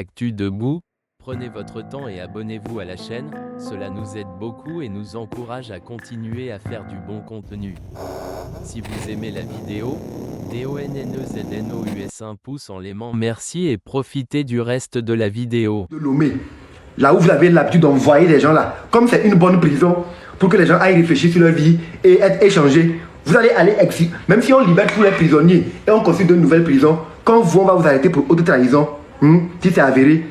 Actu Debout, prenez votre temps et abonnez-vous à la chaîne, cela nous aide beaucoup et nous encourage à continuer à faire du bon contenu. Si vous aimez la vidéo, DONNEZNOUS un pouce en l'aimant, merci et profitez du reste de la vidéo. De Lomé, là où vous avez l'habitude d'envoyer les gens là, comme c'est une bonne prison, pour que les gens aillent réfléchir sur leur vie et être échangés, vous allez aller exiler, même si on libère tous les prisonniers et on construit de nouvelles prisons, quand vous, on va vous arrêter pour haute trahison, si c'est avéré,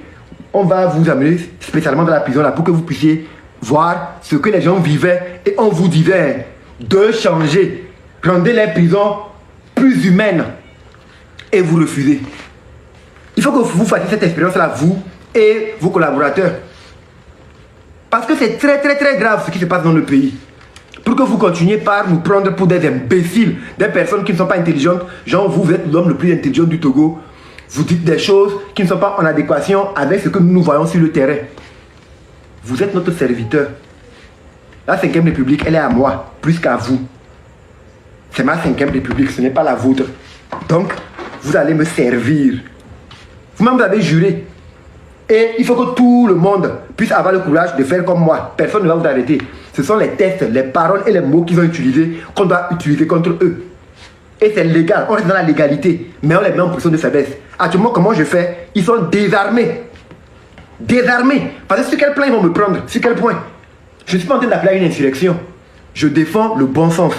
on va vous amener spécialement dans la prison là pour que vous puissiez voir ce que les gens vivaient et on vous disait de changer, rendez les prisons plus humaines et vous refusez. Il faut que vous fassiez cette expérience là, vous et vos collaborateurs. Parce que c'est très grave ce qui se passe dans le pays. Pour que vous continuiez par nous prendre pour des imbéciles, des personnes qui ne sont pas intelligentes, genre vous êtes l'homme le plus intelligent du Togo, vous dites des choses qui ne sont pas en adéquation avec ce que nous voyons sur le terrain. Vous êtes notre serviteur. La 5e République, elle est à moi, plus qu'à vous. C'est ma 5e République, ce n'est pas la vôtre. Donc, vous allez me servir. Vous-même, vous avez juré. Et il faut que tout le monde puisse avoir le courage de faire comme moi. Personne ne va vous arrêter. Ce sont les tests, les paroles et les mots qu'ils ont utilisés qu'on doit utiliser contre eux. Et c'est légal, on reste dans la légalité, mais on les met en position de faiblesse. Actuellement, comment je fais? Ils sont désarmés. Désarmés. Parce que sur quel plan ils vont me prendre? Sur quel point? Je ne suis pas en train d'appeler à une insurrection. Je défends le bon sens.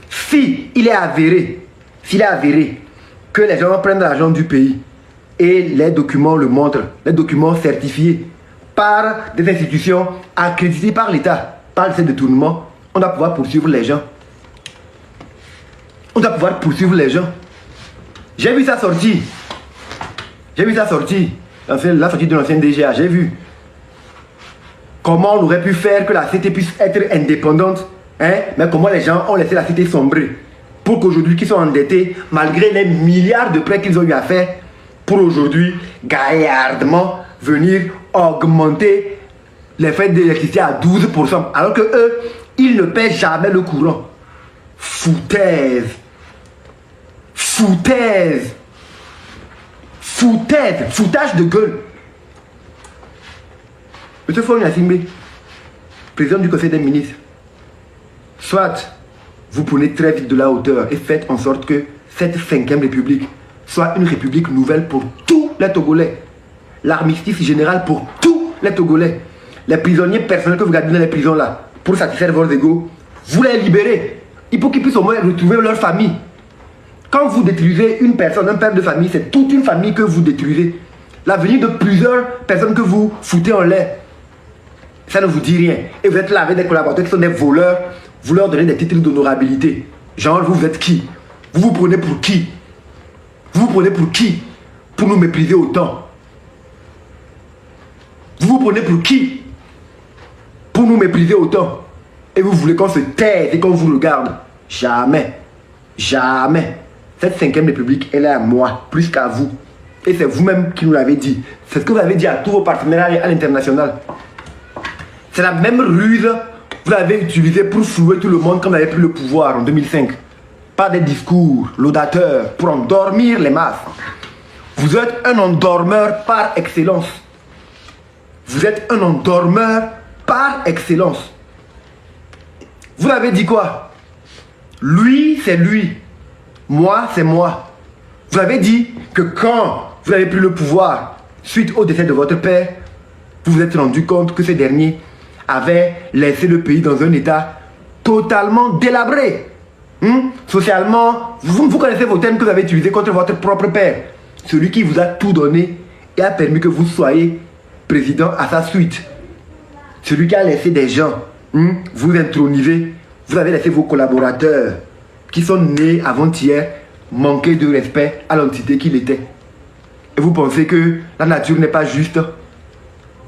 Si il est avéré que les gens prennent l'argent du pays, et les documents le montrent, les documents certifiés par des institutions accréditées par l'État, par ces détournements, on doit pouvoir poursuivre les gens. On doit pouvoir poursuivre les gens. J'ai vu ça sortir. J'ai vu ça sortir. La sortie de l'ancien DGA, j'ai vu. Comment on aurait pu faire que la CT puisse être indépendante, mais comment les gens ont laissé la CT sombrer. Pour qu'aujourd'hui, qu'ils sont endettés, malgré les milliards de prêts qu'ils ont eu à faire, pour aujourd'hui, gaillardement, venir augmenter les frais d'électricité à 12%. Alors que eux, ils ne paient jamais le courant. Foutaise. Foutaise. Foutaise. Foutage de gueule. Monsieur Faure Gnassingbé, président du Conseil des ministres, soit vous prenez très vite de la hauteur et faites en sorte que cette 5e République soit une république nouvelle pour tous les Togolais. L'armistice général pour tous les Togolais. Les prisonniers personnels que vous gardez dans les prisons là, pour satisfaire vos égos, vous les libérez. Il faut qu'ils puissent au moins retrouver leur famille. Quand vous détruisez une personne, un père de famille, c'est toute une famille que vous détruisez. L'avenir de plusieurs personnes que vous foutez en l'air, ça ne vous dit rien. Et vous êtes là avec des collaborateurs qui sont des voleurs, vous leur donnez des titres d'honorabilité. Genre, vous êtes qui? Vous vous prenez pour qui? Vous vous prenez pour qui? Pour nous mépriser autant? Vous vous prenez pour qui? Pour nous mépriser autant? Et vous voulez qu'on se taise et qu'on vous regarde? Jamais. Jamais. Cette 5e République, elle est à moi, plus qu'à vous. Et c'est vous-même qui nous l'avez dit. C'est ce que vous avez dit à tous vos partenaires à l'international. C'est la même ruse que vous avez utilisée pour flouer tout le monde quand vous avez pris le pouvoir en 2005. Par des discours laudateurs pour endormir les masses. Vous êtes un endormeur par excellence. Vous êtes un endormeur par excellence. Vous avez dit quoi? Lui, c'est lui. Moi, c'est moi. Vous avez dit que quand vous avez pris le pouvoir suite au décès de votre père, vous vous êtes rendu compte que ce dernier avait laissé le pays dans un état totalement délabré. Socialement, vous connaissez vos termes que vous avez utilisés contre votre propre père. Celui qui vous a tout donné et a permis que vous soyez président à sa suite. Celui qui a laissé des gens vous introniser. Vous avez laissé vos collaborateurs qui sont nés avant-hier manquer de respect à l'entité qu'il était. Et vous pensez que la nature n'est pas juste.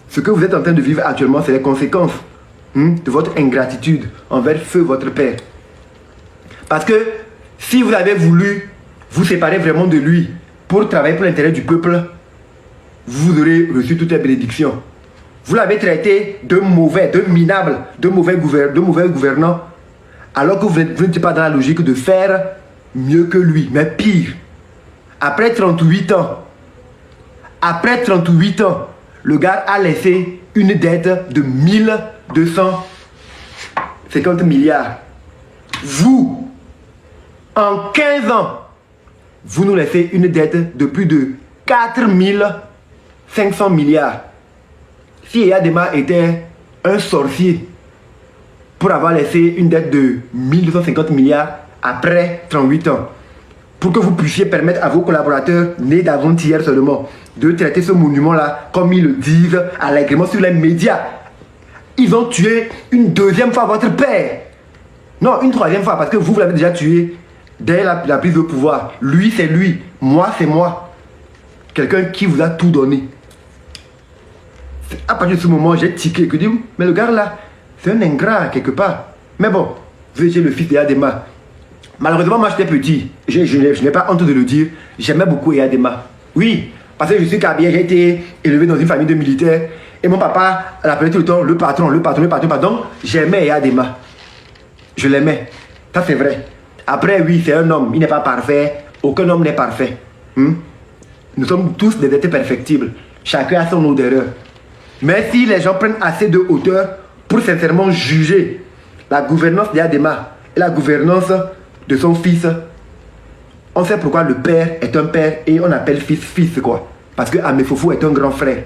Ce que vous êtes en train de vivre actuellement, c'est les conséquences de votre ingratitude envers feu votre père. Parce que si vous avez voulu vous séparer vraiment de lui pour travailler pour l'intérêt du peuple, vous aurez reçu toutes les bénédictions. Vous l'avez traité de mauvais, de minable, de mauvais gouvernant, alors que vous n'êtes pas dans la logique de faire mieux que lui, mais pire. Après 38 ans, Après 38 ans, le gars a laissé une dette de 1250 milliards. Vous, en 15 ans, vous nous laissez une dette de plus de 4500 milliards. Si Yaya Dema était un sorcier pour avoir laissé une dette de 1250 milliards après 38 ans, pour que vous puissiez permettre à vos collaborateurs nés d'avant-hier seulement de traiter ce monument-là comme ils le disent allègrement sur les médias. Ils ont tué une deuxième fois votre père. Non, une troisième fois, parce que vous l'avez déjà tué dès la prise de pouvoir. Lui, c'est lui. Moi, c'est moi. Quelqu'un qui vous a tout donné. À partir de ce moment, j'ai tiqué. Que dis, mais le gars là, c'est un ingrat quelque part. Mais bon, vous étiez le fils de Yaya Dema. Malheureusement, moi j'étais petit. Je n'ai pas honte de le dire. J'aimais beaucoup Yaya Dema. Oui, parce que je suis Kabia, j'ai été élevé dans une famille de militaires. Et mon papa l'appelait tout le temps le patron, le patron, le patron. Donc, j'aimais Yaya Dema. Je l'aimais. Ça, c'est vrai. Après, oui, c'est un homme. Il n'est pas parfait. Aucun homme n'est parfait. Nous sommes tous des êtres perfectibles. Chacun a son lot d'erreur. Mais si les gens prennent assez de hauteur pour sincèrement juger la gouvernance d'Yaya Dema et la gouvernance de son fils, on sait pourquoi le père est un père et on appelle fils quoi. Parce que Amefofo est un grand frère.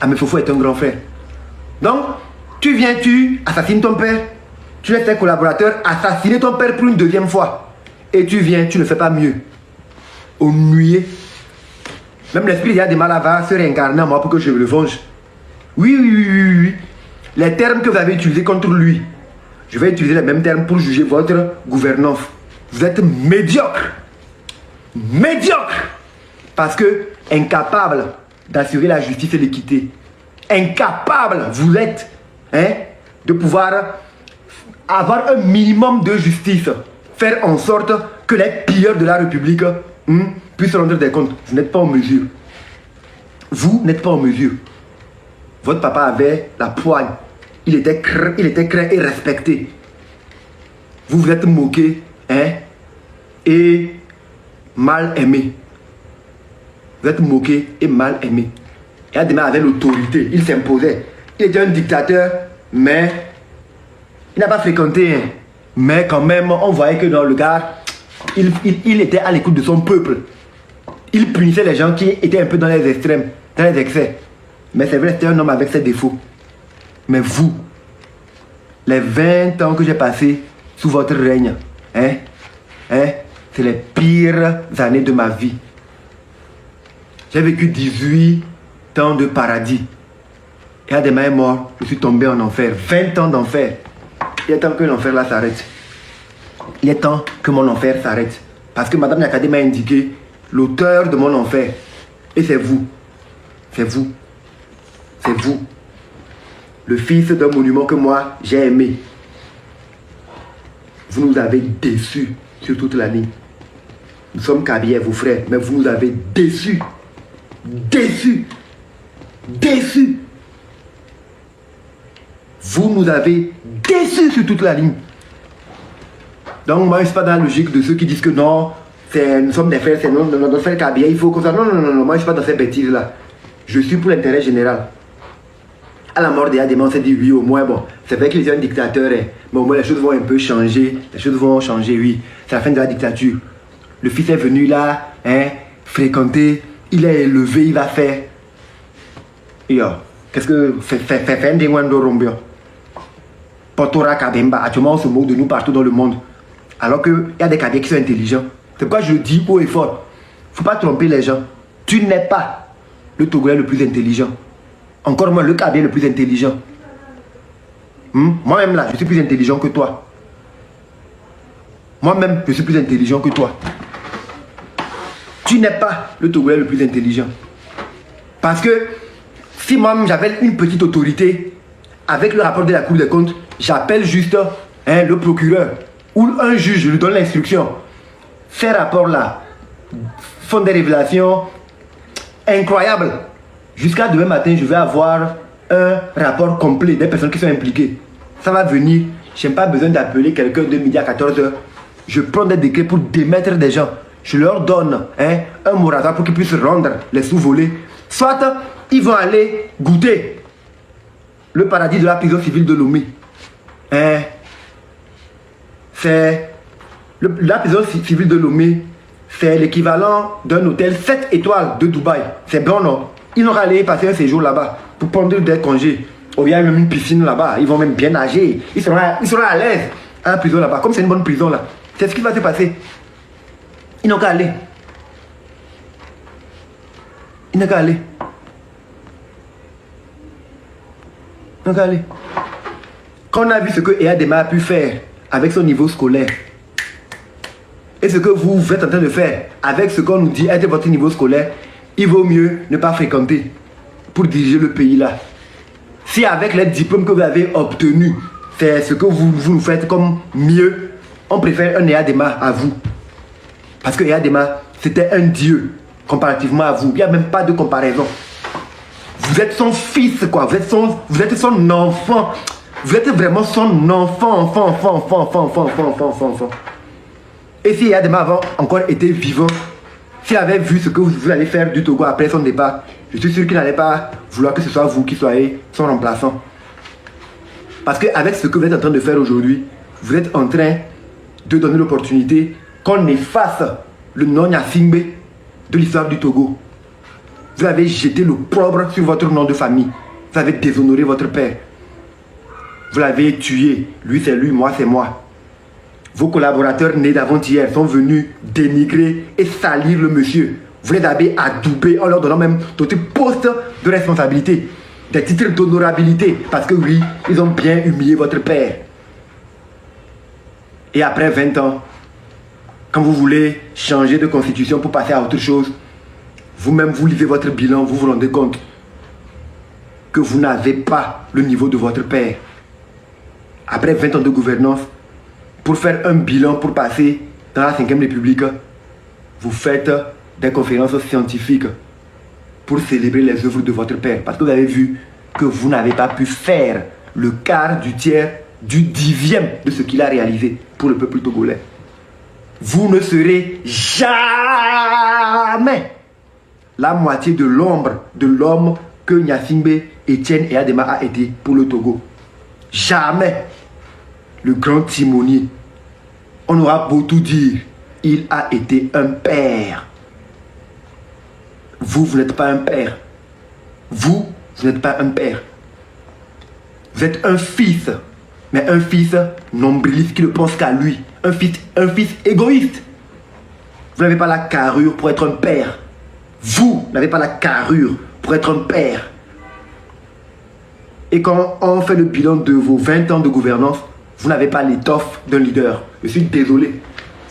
Amefofo est un grand frère. Donc, tu assassines ton père, tu laisses tes collaborateurs assassiner ton père pour une deuxième fois. Et tu ne fais pas mieux. Au nuer. Même l'esprit d'Yaya Dema va se réincarner en moi pour que je le venge. Oui. Les termes que vous avez utilisés contre lui, je vais utiliser les mêmes termes pour juger votre gouvernance. Vous êtes médiocre. Médiocre. Parce que incapable d'assurer la justice et l'équité. Incapable, vous êtes, de pouvoir avoir un minimum de justice. Faire en sorte que les pilleurs de la République puissent rendre des comptes. Vous n'êtes pas en mesure. Vous n'êtes pas en mesure. Votre papa avait la poigne. Il était craint et respecté. Vous vous êtes moqué, et mal aimé. Vous êtes moqué et mal aimé. Yaya Dema avait l'autorité, il s'imposait. Il était un dictateur, mais il n'a pas fréquenté. Mais quand même, on voyait que dans le gars, il était à l'écoute de son peuple. Il punissait les gens qui étaient un peu dans les extrêmes, dans les excès. Mais c'est vrai, c'était un homme avec ses défauts. Mais vous, les 20 ans que j'ai passés sous votre règne, c'est les pires années de ma vie. J'ai vécu 18 ans de paradis. Yaya Dema est mort, je suis tombé en enfer. 20 ans d'enfer. Il est temps que l'enfer là s'arrête. Il est temps que mon enfer s'arrête. Parce que Madame Yakade m'a indiqué l'auteur de mon enfer. Et c'est vous. C'est vous. C'est vous. Le fils d'un monument que moi j'ai aimé. Vous nous avez déçus sur toute la ligne. Nous sommes Kabia, vos frères, mais vous nous avez déçus. Déçus. Déçus. Vous nous avez déçus sur toute la ligne. Donc moi je ne suis pas dans la logique de ceux qui disent que non, nous sommes des frères, c'est notre frère Kabia, il faut qu'on soit... Non, moi je ne suis pas dans ces bêtises-là. Je suis pour l'intérêt général. À la mort d'Yaya Dema, on s'est dit oui, au moins, bon, c'est vrai qu'il est un dictateur, mais au moins les choses vont un peu changer. Les choses vont changer, oui. C'est la fin de la dictature. Le fils est venu là, fréquenter, il est élevé, il va faire. Qu'est-ce que fait un déguando rombio? Portora Kabemba, actuellement on se moque de nous partout dans le monde. Alors qu'il y a des Kabiens qui sont intelligents. C'est pourquoi je le dis haut et fort. Il ne faut pas tromper les gens. Tu n'es pas le Togolais le plus intelligent. Encore moins le Kabien le plus intelligent. Moi-même là, je suis plus intelligent que toi. Moi-même, je suis plus intelligent que toi. Tu n'es pas le Togolais le plus intelligent. Parce que si moi-même j'avais une petite autorité, avec le rapport de la Cour des comptes, j'appelle juste le procureur ou un juge, je lui donne l'instruction. Ces rapports-là font des révélations incroyables. Jusqu'à demain matin, je vais avoir un rapport complet des personnes qui sont impliquées. Ça va venir. Je n'ai pas besoin d'appeler quelqu'un de midi à 14h. Je prends des décrets pour démettre des gens. je leur donne un moratoire pour qu'ils puissent rendre les sous-volés. Soit ils vont aller goûter le paradis de la prison civile de Lomé. C'est la prison civile de Lomé, c'est l'équivalent d'un hôtel 7 étoiles de Dubaï. C'est bon, non? Ils n'ont aller passer un séjour là-bas pour prendre des congés. Oh, il y a même une piscine là-bas. Ils vont même bien nager. Ils seront à l'aise à la prison là-bas. Comme c'est une bonne prison là. C'est ce qui va se passer. Ils n'ont qu'à aller. Ils n'ont qu'à aller. Ils n'ont qu'à aller. Quand on a vu ce que Eyadema a pu faire avec son niveau scolaire et ce que vous êtes en train de faire avec ce qu'on nous dit être votre niveau scolaire, il vaut mieux ne pas fréquenter pour diriger le pays là. Si avec les diplômes que vous avez obtenus, c'est ce que vous nous faites comme mieux, on préfère un Eyadema à vous. Parce que Eyadema, c'était un dieu comparativement à vous. Il n'y a même pas de comparaison. Vous êtes son fils, quoi. Vous êtes son enfant. Vous êtes vraiment son enfant. Et si Eyadema avait encore été vivant, s'il avait vu ce que vous allez faire du Togo après son départ, je suis sûr qu'il n'allait pas vouloir que ce soit vous qui soyez son remplaçant. Parce qu'avec ce que vous êtes en train de faire aujourd'hui, vous êtes en train de donner l'opportunité qu'on efface le nom Gnassingbé de l'histoire du Togo. Vous avez jeté l'opprobre sur votre nom de famille. Vous avez déshonoré votre père. Vous l'avez tué. Lui c'est lui, moi c'est moi. Vos collaborateurs nés d'avant-hier sont venus dénigrer et salir le monsieur. Vous les avez adoubés en leur donnant même d'autres postes de responsabilité, des titres d'honorabilité, parce que oui, ils ont bien humilié votre père. Et après 20 ans, quand vous voulez changer de constitution pour passer à autre chose, vous-même vous lisez votre bilan, vous vous rendez compte que vous n'avez pas le niveau de votre père. Après 20 ans de gouvernance, pour faire un bilan pour passer dans la 5e République, vous faites des conférences scientifiques pour célébrer les œuvres de votre père. Parce que vous avez vu que vous n'avez pas pu faire le quart, du tiers, du 10e de ce qu'il a réalisé pour le peuple togolais. Vous ne serez jamais la moitié de l'ombre de l'homme que Gnassingbé Etienne Eyadema a été pour le Togo. Jamais. Le grand timonier. On aura beau tout dire, il a été un père. Vous n'êtes pas un père. Vous n'êtes pas un père. Vous êtes un fils. Mais un fils nombriliste qui ne pense qu'à lui. Un fils égoïste. Vous n'avez pas la carrure pour être un père. Vous n'avez pas la carrure pour être un père. Et quand on fait le bilan de vos 20 ans de gouvernance, vous n'avez pas l'étoffe d'un leader. Je suis désolé.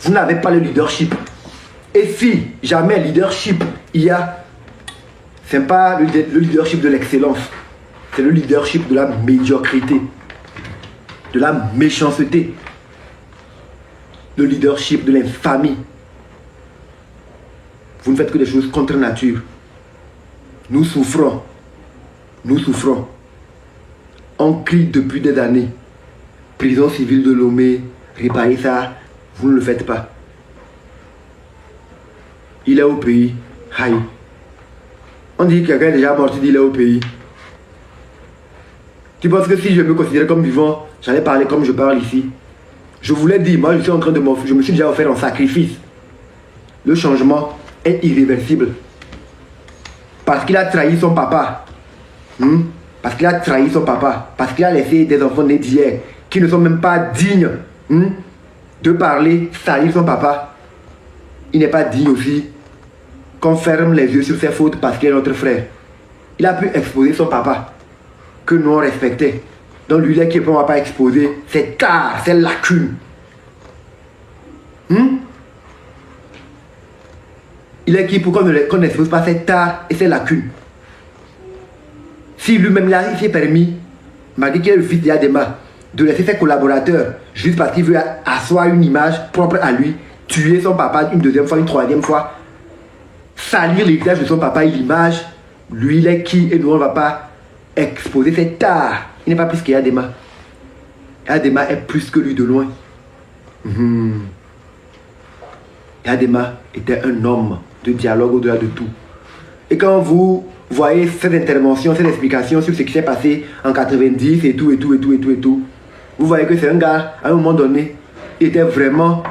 Vous n'avez pas le leadership. Et si jamais leadership il y a, c'est pas le leadership de l'excellence, c'est le leadership de la médiocrité, de la méchanceté, le leadership de l'infamie. Vous ne faites que des choses contre nature. Nous souffrons. Nous souffrons. On crie depuis des années. Prison civile de Lomé, réparer ça, vous ne le faites pas. Il est au pays. Aïe. On dit que quelqu'un est déjà mort, tu dis il est au pays. Tu penses que si je me considérais comme vivant, j'allais parler comme je parle ici. Je voulais dire, moi je suis en train de m'offrir, je me suis déjà offert un sacrifice. Le changement est irréversible. Parce qu'il a trahi son papa. Parce qu'il a trahi son papa. Parce qu'il a laissé des enfants nés d'hier qui ne sont même pas dignes de parler, salir son papa. Il n'est pas digne aussi qu'on ferme les yeux sur ses fautes parce qu'il est notre frère. Il a pu exposer son papa que nous on respectait. Donc lui, qui ne peut pas exposer ses tares, ses lacunes. Il est qui pour qu'on n'expose pas ses tares et ses lacunes. Si lui-même là, il s'est permis, malgré qu'il est le fils d'Eyadema, de laisser ses collaborateurs, juste parce qu'il veut asseoir une image propre à lui, tuer son papa une deuxième fois, une troisième fois, salir l'héritage de son papa et l'image, lui il est qui et nous on ne va pas exposer ses tares. Il n'est pas plus qu'Eyadema. Eyadema est plus que lui de loin. Adema était un homme de dialogue au-delà de tout. Et quand vous voyez cette intervention, cette explication sur ce qui s'est passé en 90 et tout, vous voyez que c'est un gars, à un moment donné, il était vraiment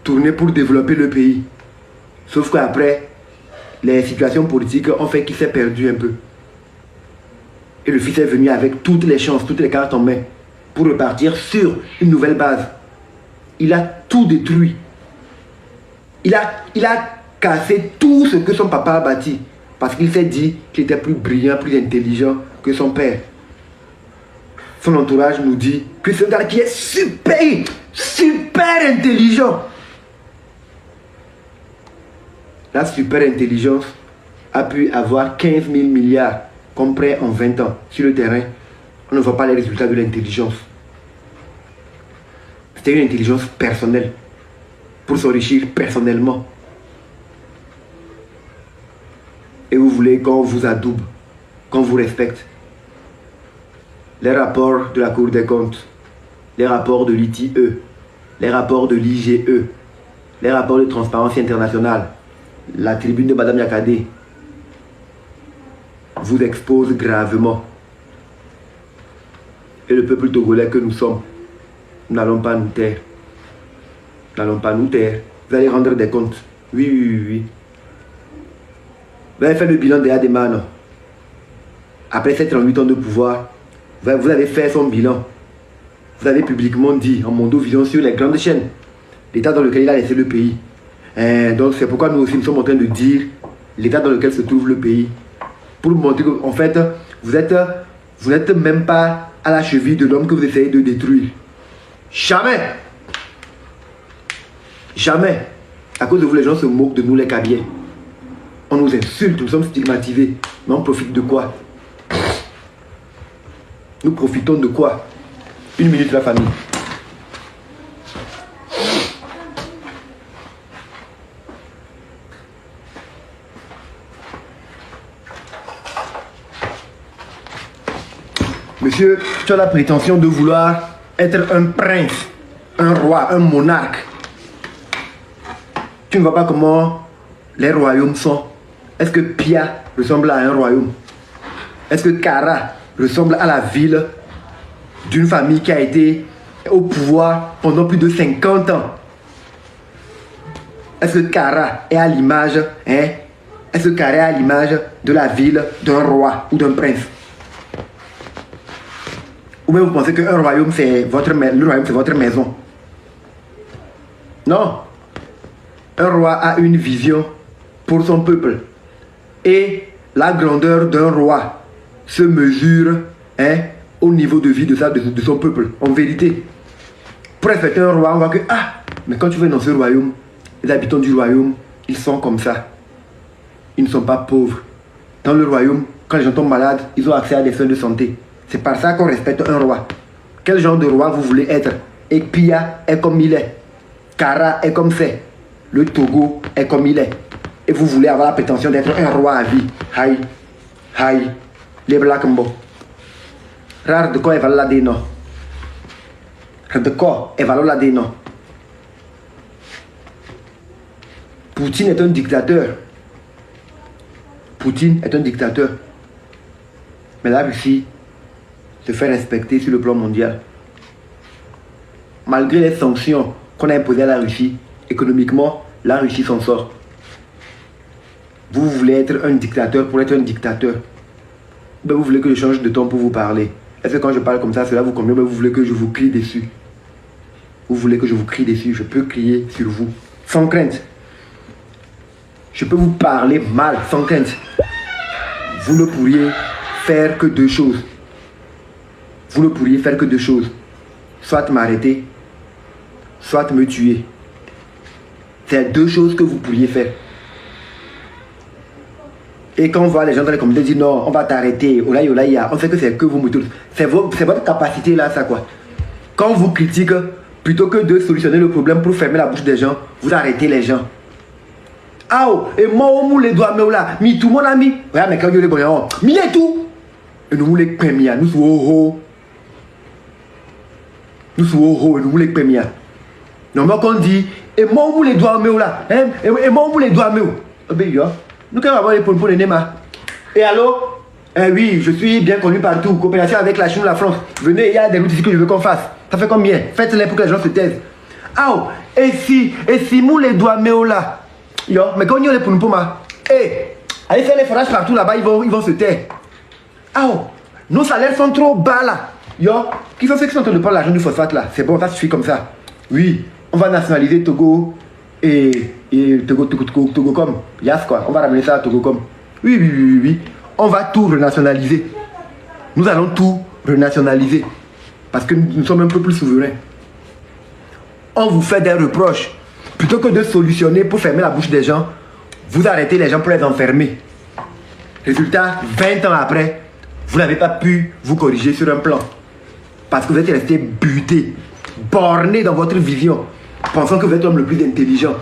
tourné pour développer le pays. Sauf qu'après, les situations politiques ont fait qu'il s'est perdu un peu. Et le fils est venu avec toutes les chances, toutes les cartes en main, pour repartir sur une nouvelle base. Il a tout détruit. Il a cassé tout ce que son papa a bâti. Parce qu'il s'est dit qu'il était plus brillant, plus intelligent que son père. Son entourage nous dit que c'est un gars qui est super intelligent. La super intelligence a pu avoir 15 000 milliards comme prêt en 20 ans. Sur le terrain, on ne voit pas les résultats de l'intelligence. C'était une intelligence personnelle pour s'enrichir personnellement. Et vous voulez qu'on vous adoube, qu'on vous respecte. Les rapports de la Cour des comptes, les rapports de l'ITE, les rapports de l'IGE, les rapports de Transparence internationale, la tribune de Madame Yakadé vous expose gravement. Et le peuple togolais que nous sommes, nous n'allons pas nous taire. Nous n'allons pas nous taire. Vous allez rendre des comptes. Oui. Vous avez fait le bilan de Adema, non? Après 7 ans de pouvoir, vous avez fait son bilan. Vous avez publiquement dit en Mondovision sur les grandes chaînes l'état dans lequel il a laissé le pays. Donc c'est pourquoi nous aussi nous sommes en train de dire l'état dans lequel se trouve le pays. Pour montrer qu'en fait, vous n'êtes même pas à la cheville de l'homme que vous essayez de détruire. Jamais. Jamais. À cause de vous, les gens se moquent de nous, les Kabyles. On nous insulte, nous sommes stigmatisés. Mais on profite de quoi? Nous profitons de quoi? Une minute, la famille. Monsieur, tu as la prétention de vouloir être un prince, un roi, un monarque. Tu ne vois pas comment les royaumes sont. Est-ce que Pia ressemble à un royaume? Est-ce que Kara ressemble à la ville d'une famille qui a été au pouvoir pendant plus de 50 ans? Est-ce que Kara est à l'image, est-ce que Kara est à l'image de la ville d'un roi ou d'un prince? Ou bien vous pensez qu'un royaume c'est votre maison? Non. Un roi a une vision pour son peuple. Et la grandeur d'un roi se mesure au niveau de vie de son peuple. En vérité, pour respecter un roi, on voit que, mais quand tu vas dans ce royaume, les habitants du royaume, ils sont comme ça. Ils ne sont pas pauvres. Dans le royaume, quand les gens tombent malades, ils ont accès à des soins de santé. C'est par ça qu'on respecte un roi. Quel genre de roi vous voulez être? Et Pia est comme il est. Kara est comme c'est. Le Togo est comme il est. Et vous voulez avoir la prétention d'être un roi à vie. Haï. Les Black Mbo. Rare de quoi est la déno. Rare de quoi est la déno. Poutine est un dictateur. Poutine est un dictateur. Mais la Russie se fait respecter sur le plan mondial. Malgré les sanctions qu'on a imposées à la Russie, économiquement, la Russie s'en sort. Vous voulez être un dictateur pour être un dictateur. Ben vous voulez que je change de ton pour vous parler. Est-ce que quand je parle comme ça, cela vous convient? Ben vous voulez que je vous crie dessus? Vous voulez que je vous crie dessus? Je peux crier sur vous, sans crainte. Je peux vous parler mal, sans crainte. Vous ne pourriez faire que deux choses. Vous ne pourriez faire que deux choses. Soit m'arrêter, soit me tuer. C'est deux choses que vous pourriez faire. Et quand on voit les gens dans les commentaires dire non, on va t'arrêter, on sait que c'est que vous me tous. C'est votre capacité là, ça quoi. Quand on vous critique, plutôt que de solutionner le problème pour fermer la bouche des gens, vous arrêtez les gens. Ah oh, et moi on moule les doigts, mais là, mi tout mon ami. Ouais, mais quand il y a les bons, mi les tout. Et nous les premiers, nous sommes oh. Nous sommes oh, nous les premiers. Normalement quand on dit Et moi, où les doigts me là? Hein? Et moi, où les doigts me? Nous, quand on va avoir les pour les Nema. Et allô? Oui, je suis bien connu partout. Coopération avec la Chine ou la France. Venez, il y a des routes ici que je veux qu'on fasse. Ça fait combien? Faites-les pour que les gens se taisent. Ah, et si nous les doigts me là? Yo, mais quand on y est pour nous, allez faire les forages partout là-bas, ils vont se taire. Ah, nos salaires sont trop bas là. Yo, qui sont ceux qui sont en train de prendre l'argent du phosphate là? C'est bon, ça suffit comme ça. Oui, on va nationaliser Togo et Togocom. Yas quoi, on va ramener ça à Togocom. Oui. On va tout renationaliser. Nous allons tout renationaliser. Parce que nous sommes un peu plus souverains. On vous fait des reproches. Plutôt que de solutionner pour fermer la bouche des gens, vous arrêtez les gens pour les enfermer. Résultat, 20 ans après, vous n'avez pas pu vous corriger sur un plan. Parce que vous êtes resté buté, borné dans votre vision, pensant que vous êtes l'homme le plus intelligent.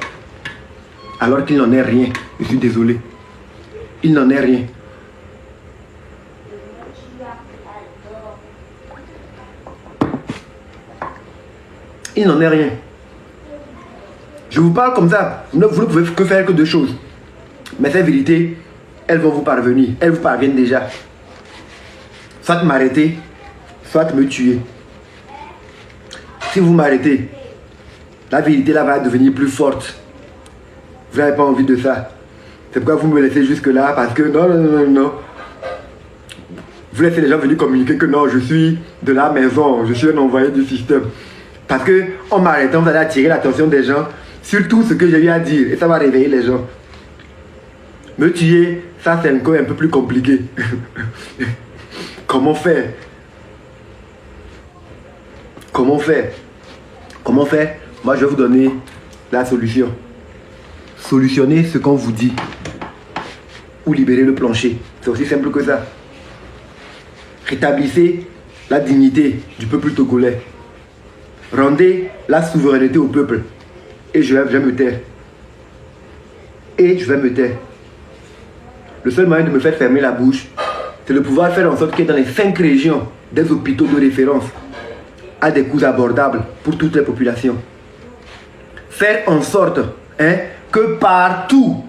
Alors qu'il n'en est rien. Je suis désolé. Il n'en est rien. Il n'en est rien. Je vous parle comme ça. Vous ne pouvez que faire que deux choses. Mais ces vérités, elles vont vous parvenir. Elles vous parviennent déjà. Soit m'arrêter, soit me tuer. Si vous m'arrêtez, la vérité là va devenir plus forte. Vous n'avez pas envie de ça. C'est pourquoi vous me laissez jusque là. Parce que non. Vous laissez les gens venir communiquer que non, je suis de la maison. Je suis un envoyé du système. Parce que en m'arrêtant, vous allez attirer l'attention des gens sur tout ce que j'ai eu à dire. Et ça va réveiller les gens. Me tuer, ça c'est encore un peu plus compliqué. Comment faire? Comment faire? Moi je vais vous donner la solution. Solutionnez ce qu'on vous dit. Ou libérer le plancher. C'est aussi simple que ça. Rétablissez la dignité du peuple togolais. Rendez la souveraineté au peuple. Et je vais me taire. Le seul moyen de me faire fermer la bouche, c'est de pouvoir faire en sorte qu'il y ait dans les 5 régions des hôpitaux de référence à des coûts abordables pour toutes les populations. Faire en sorte que partout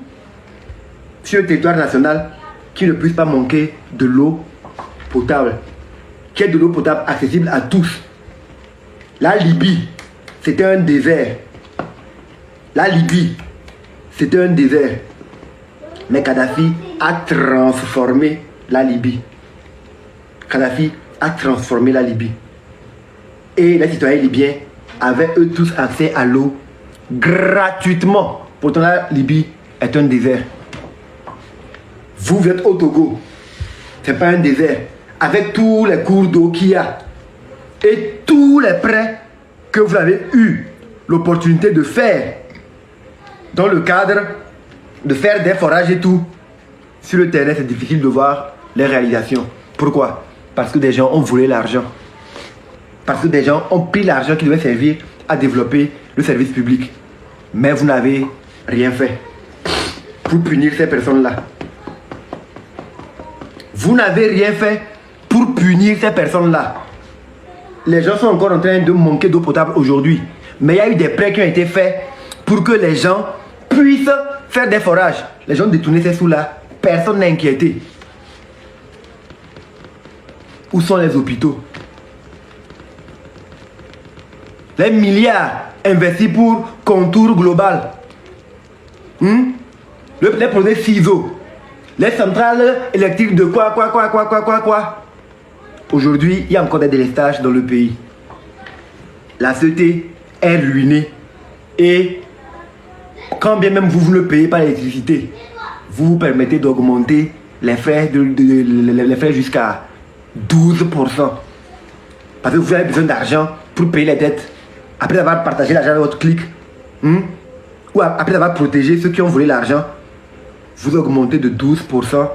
sur le territoire national, qu'il ne puisse pas manquer de l'eau potable. Qu'il y ait de l'eau potable accessible à tous. La Libye, c'était un désert. Mais Kadhafi a transformé la Libye. Et les citoyens libyens avaient eux tous accès à l'eau gratuitement. Pourtant la Libye est un désert. Vous êtes au Togo. C'est pas un désert. Avec tous les cours d'eau qu'il y a. Et tous les prêts que vous avez eu l'opportunité de faire dans le cadre de faire des forages et tout. Sur le terrain, c'est difficile de voir les réalisations. Pourquoi? Parce que des gens ont volé l'argent. Parce que des gens ont pris l'argent qui devait servir à développer le service public. Mais vous n'avez rien fait pour punir ces personnes-là. Vous n'avez rien fait pour punir ces personnes-là. Les gens sont encore en train de manquer d'eau potable aujourd'hui. Mais il y a eu des prêts qui ont été faits pour que les gens puissent faire des forages. Les gens détournaient ces sous-là. Personne n'a inquiété. Où sont les hôpitaux? Les milliards investis pour contour global. Les projets ciseaux. Les centrales électriques de quoi. Aujourd'hui, il y a encore des délestages dans le pays. La santé est ruinée. Et quand bien même vous ne payez pas l'électricité, vous vous permettez d'augmenter les frais, les frais jusqu'à 12%. Parce que vous avez besoin d'argent pour payer les dettes. Après avoir partagé l'argent de votre clic, ou après avoir protégé ceux qui ont volé l'argent, vous augmentez de 12%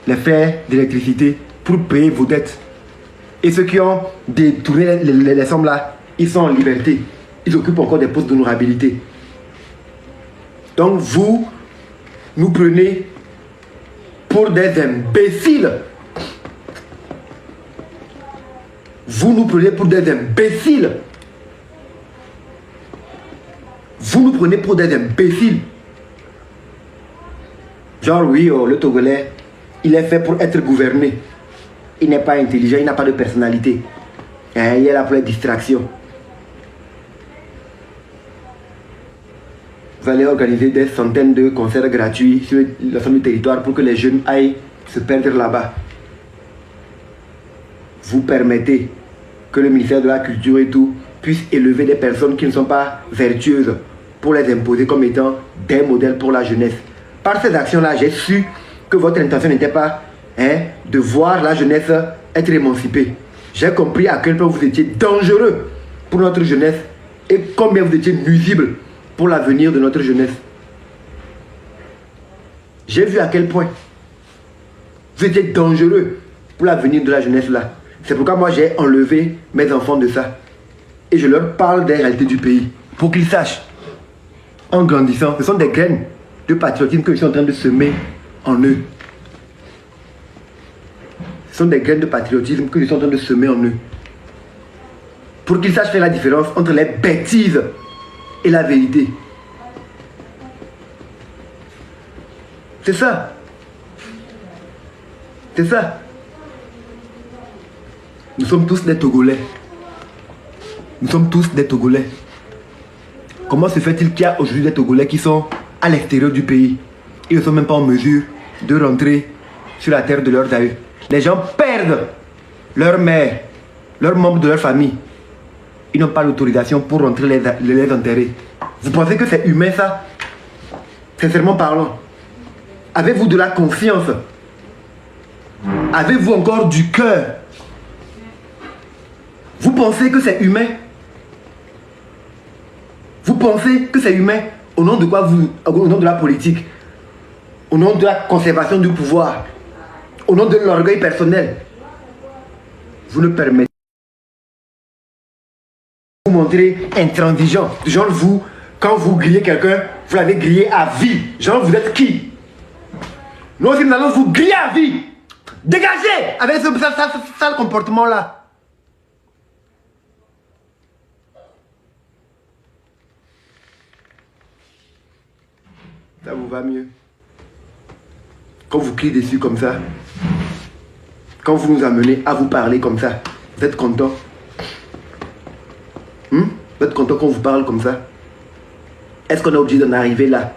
les frais d'électricité pour payer vos dettes. Et ceux qui ont détourné les sommes là, ils sont en liberté. Ils occupent encore des postes d'honorabilité. Donc vous nous prenez pour des imbéciles. Vous nous prenez pour des imbéciles. Vous nous prenez pour des imbéciles. Genre, oui, oh, le Togolais, il est fait pour être gouverné. Il n'est pas intelligent, il n'a pas de personnalité. Hein, il est là pour les distractions. Vous allez organiser des centaines de concerts gratuits sur l'ensemble du territoire pour que les jeunes aillent se perdre là-bas. Vous permettez que le ministère de la Culture et tout puisse élever des personnes qui ne sont pas vertueuses pour les imposer comme étant des modèles pour la jeunesse. Par ces actions-là, j'ai su que votre intention n'était pas de voir la jeunesse être émancipée. J'ai compris à quel point vous étiez dangereux pour notre jeunesse et combien vous étiez nuisible pour l'avenir de notre jeunesse. J'ai vu à quel point vous étiez dangereux pour l'avenir de la jeunesse là. C'est pourquoi moi j'ai enlevé mes enfants de ça. Et je leur parle des réalités du pays. Pour qu'ils sachent, en grandissant, ce sont des graines de patriotisme que je suis en train de semer en eux. Ce sont des graines de patriotisme que je suis en train de semer en eux. Pour qu'ils sachent faire la différence entre les bêtises et la vérité. C'est ça. C'est ça. Nous sommes tous des Togolais. Nous sommes tous des Togolais. Comment se fait-il qu'il y a aujourd'hui des Togolais qui sont à l'extérieur du pays? Ils ne sont même pas en mesure de rentrer sur la terre de leurs aïeux. Les gens perdent leur mère, leurs membres de leur famille. Ils n'ont pas l'autorisation pour rentrer les enterrer. Vous pensez que c'est humain ça? Sincèrement parlant. Avez-vous de la confiance? Avez-vous encore du cœur? Vous pensez que c'est humain? Vous pensez que c'est humain? Au nom de quoi au nom de la politique? Au nom de la conservation du pouvoir? Au nom de l'orgueil personnel? Vous ne permettez pas de vous montrer intransigeant. Genre vous, quand vous grillez quelqu'un, vous l'avez grillé à vie. Genre vous êtes qui? Nous aussi nous allons vous griller à vie. Dégagez avec ce sale comportement là. Ça vous va mieux? Quand vous criez dessus comme ça, quand vous nous amenez à vous parler comme ça, vous êtes content? Vous êtes content qu'on vous parle comme ça? Est-ce qu'on est obligé d'en arriver là?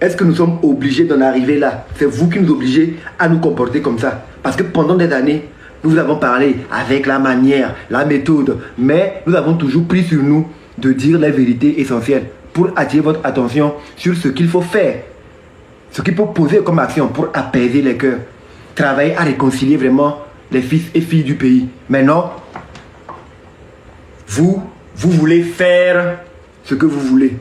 Est-ce que nous sommes obligés d'en arriver là? C'est vous qui nous obligez à nous comporter comme ça. Parce que pendant des années, nous vous avons parlé avec la manière, la méthode, mais nous avons toujours pris sur nous de dire les vérités essentielles pour attirer votre attention sur ce qu'il faut faire, ce qu'il faut poser comme action pour apaiser les cœurs, travailler à réconcilier vraiment les fils et filles du pays. Maintenant, vous voulez faire ce que vous voulez.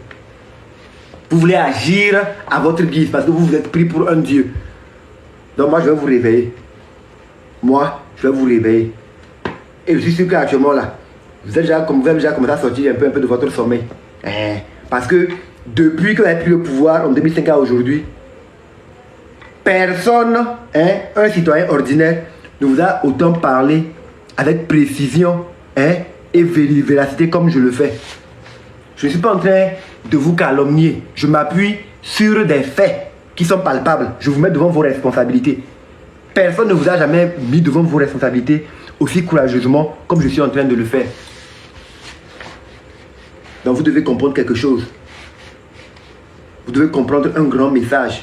Vous voulez agir à votre guise parce que vous vous êtes pris pour un Dieu. Donc moi, je vais vous réveiller. Moi, je vais vous réveiller. Et je suis sûr qu'actuellement là, vous avez déjà commencé à sortir un peu de votre sommeil. Parce que depuis que vous avez pris le pouvoir en 2005 à aujourd'hui, personne, un citoyen ordinaire, ne vous a autant parlé avec précision et véracité comme je le fais. Je ne suis pas en train de vous calomnier. Je m'appuie sur des faits qui sont palpables. Je vous mets devant vos responsabilités. Personne ne vous a jamais mis devant vos responsabilités aussi courageusement comme je suis en train de le faire. Donc vous devez comprendre quelque chose. Vous devez comprendre un grand message.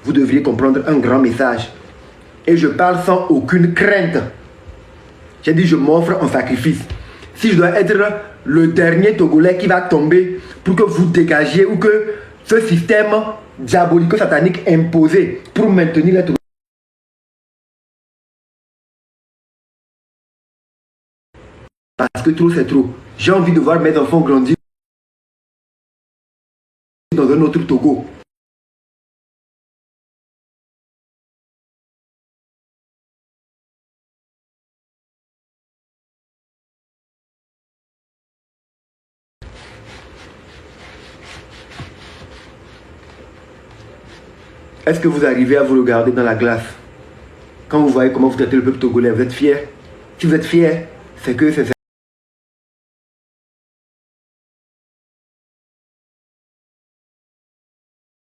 Vous devriez comprendre un grand message. Et je parle sans aucune crainte. J'ai dit je m'offre en sacrifice. Si je dois être le dernier Togolais qui va tomber pour que vous dégagiez ou que ce système diabolico-satanique imposé pour maintenir les Togolais. Parce que trop c'est trop. J'ai envie de voir mes enfants grandir dans un autre Togo. Est-ce que vous arrivez à vous regarder dans la glace? Quand vous voyez comment vous traitez le peuple togolais, vous êtes fier? Si vous êtes fier, c'est que c'est